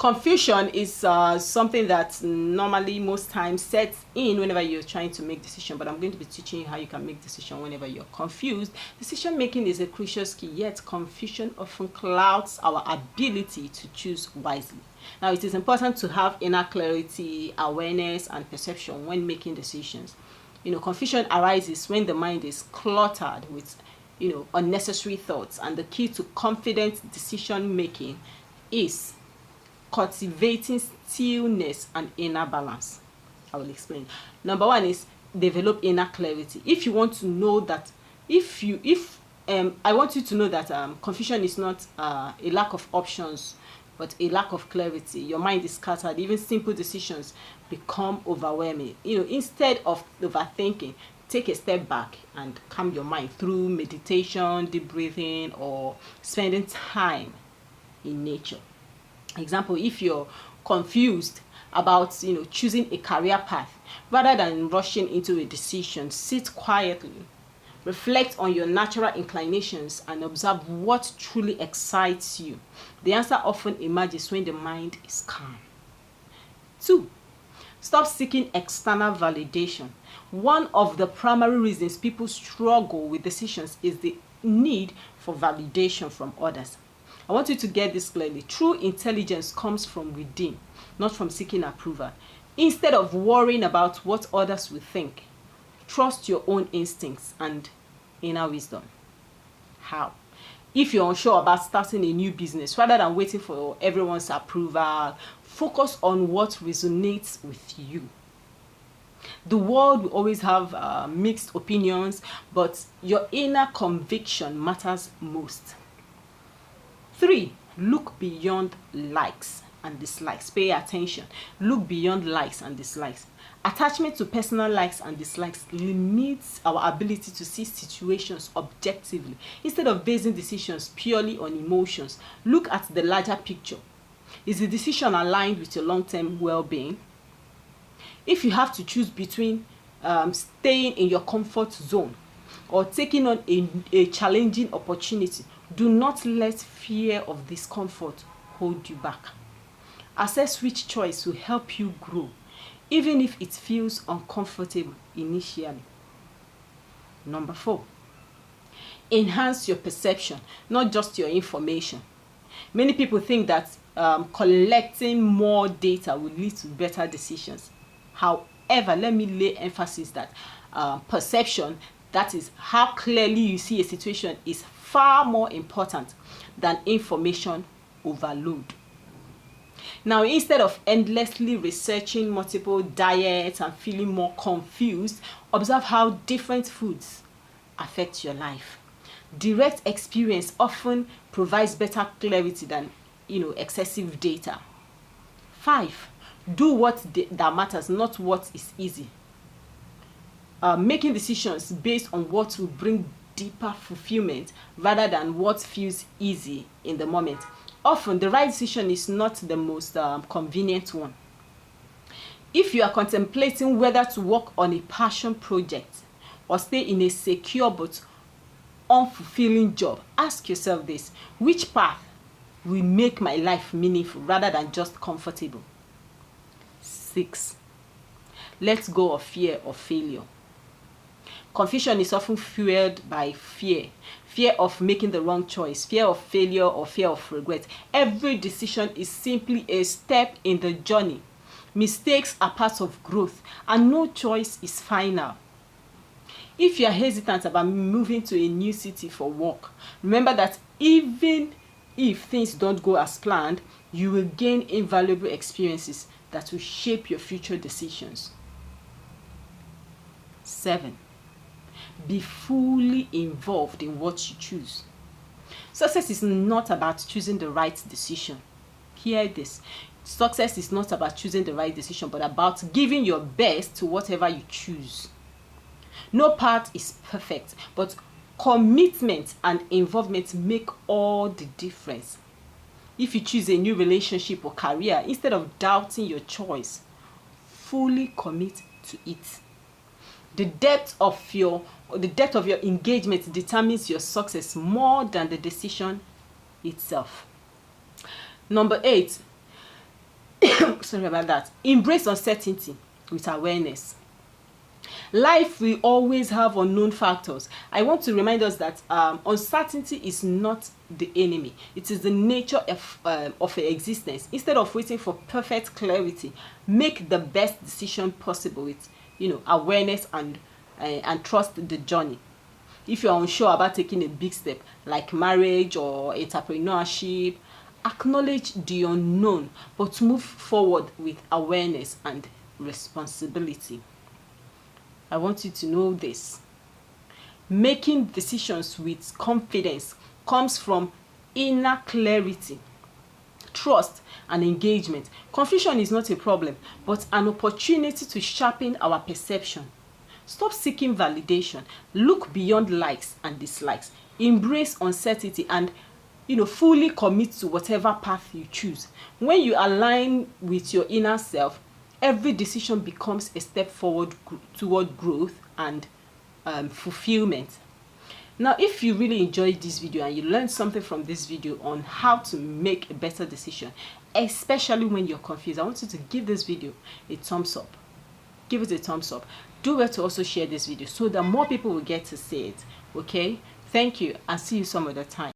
Confusion is something that normally most times sets in whenever you're trying to make decision, but I'm going to be teaching you how you can make decision whenever you're confused. Decision making is a crucial skill, yet confusion often clouds our ability to choose wisely. Now, it is important to have inner clarity, awareness, and perception when making decisions. Confusion arises when the mind is cluttered with unnecessary thoughts, and the key to confident decision making is cultivating stillness and inner balance. I will explain. Number one is develop inner clarity. If you want to know that, I want you to know that confusion is not a lack of options, but a lack of clarity. Your mind is scattered. Even simple decisions become overwhelming. Instead of overthinking, take a step back and calm your mind through meditation, deep breathing, or spending time in nature. Example, if you're confused about choosing a career path, rather than rushing into a decision, sit quietly, reflect on your natural inclinations, and observe what truly excites you. The answer often emerges when the mind is calm. 2. Stop seeking external validation. One of the primary reasons people struggle with decisions is the need for validation from others. I want you to get this clearly. True intelligence comes from within, not from seeking approval. Instead of worrying about what others will think, trust your own instincts and inner wisdom. How? If you're unsure about starting a new business, rather than waiting for everyone's approval, focus on what resonates with you. The world will always have mixed opinions, but your inner conviction matters most. 3. Look beyond likes and dislikes. Pay attention. Look beyond likes and dislikes. Attachment to personal likes and dislikes limits our ability to see situations objectively. Instead of basing decisions purely on emotions, look at the larger picture. Is the decision aligned with your long-term well-being? If you have to choose between staying in your comfort zone or taking on a challenging opportunity, do not let fear of discomfort hold you back. Assess which choice will help you grow, even if it feels uncomfortable initially. Number 4, enhance your perception, not just your information. Many people think that collecting more data will lead to better decisions. However, let me lay emphasis that perception, that is how clearly you see a situation, is far more important than information overload. Now, instead of endlessly researching multiple diets and feeling more confused, observe how different foods affect your life. Direct experience often provides better clarity than excessive data. 5. Do what that matters, not what is easy. Making decisions based on what will bring deeper fulfillment rather than what feels easy in the moment. Often, the right decision is not the most convenient one. If you are contemplating whether to work on a passion project or stay in a secure but unfulfilling job, ask yourself this: which path will make my life meaningful rather than just comfortable? 6. Let go of fear of failure. Confusion is often fueled by fear. Fear of making the wrong choice, fear of failure, or fear of regret. Every decision is simply a step in the journey. Mistakes are part of growth, and no choice is final. If you are hesitant about moving to a new city for work, remember that even if things don't go as planned, you will gain invaluable experiences that will shape your future decisions. 7. Be fully involved in what you choose. Success is not about choosing the right decision. Hear this. Success is not about choosing the right decision, but about giving your best to whatever you choose. No path is perfect, but commitment and involvement make all the difference. If you choose a new relationship or career, instead of doubting your choice, fully commit to it. The depth of your engagement determines your success more than the decision itself. Number 8, sorry about that. Embrace uncertainty with awareness. Life will always have unknown factors. I want to remind us that uncertainty is not the enemy. It is the nature of existence. Instead of waiting for perfect clarity, make the best decision possible with, awareness and trust the journey. If you are unsure about taking a big step like marriage or entrepreneurship, acknowledge the unknown, but move forward with awareness and responsibility. I want you to know this. Making decisions with confidence comes from inner clarity, trust, and engagement. Confusion is not a problem, but an opportunity to sharpen our perception. Stop seeking validation. Look beyond likes and dislikes. Embrace uncertainty and fully commit to whatever path you choose. When you align with your inner self, every decision becomes a step forward toward growth and fulfillment. Now, if you really enjoyed this video and you learned something from this video on how to make a better decision, especially when you're confused, I want you to give this video a thumbs up. Give it a thumbs up. Do well to also share this video so that more people will get to see it. Okay? Thank you, and see you some other time.